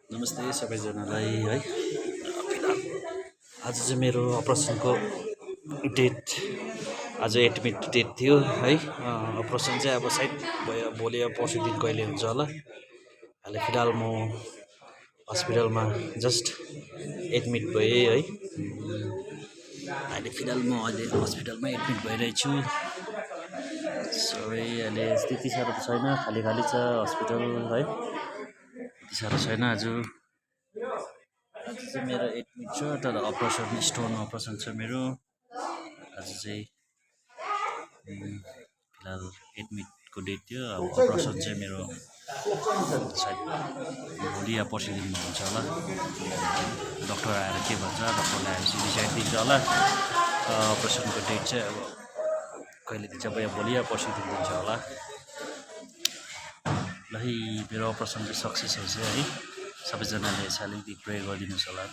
नमस्ते सबैजनालाई है। आज चाहिँ मेरो अपरेसनको डेट आज एडमिट डेट थियो है। अपरेसन चाहिँ अब सायद भयो भोलि या पर्सि दिन कहिले हुन्छ होला। अहिले फिलहाल म हस्पिटलमा जस्ट एडमिट भएँ है। अहिले फिलहाल म अहिले हस्पिटलमा एडमिट भइरहेछु। सबै अहिले त्यति साह्रो त छैन, खाली खाली छ हस्पिटल है, त्यति साह्रो छैन। आज चाहिँ मेरो एडमिट छ, तर अपरेसन स्टोन अपरेसन छ मेरो आज चाहिँ। फिलहाल एडमिटको डेट थियो, अब अपरेसन चाहिँ मेरो सायद भोलि या पर्सि दिनमा हुन्छ होला। डक्टर आएर के भन्छ, डक्टरले आएपछि डिसाइड दिन्छ होला अपरेसनको डेट चाहिँ। अब कहिले दिन्छ, अब या भोलि या पर्सि दिन दिन्छ होला। ल है, मेरो अपरेसन चाहिँ सक्सेस होस् है। सबैजनाले यसै अलिकति प्रे गरिदिनुहोस् होला।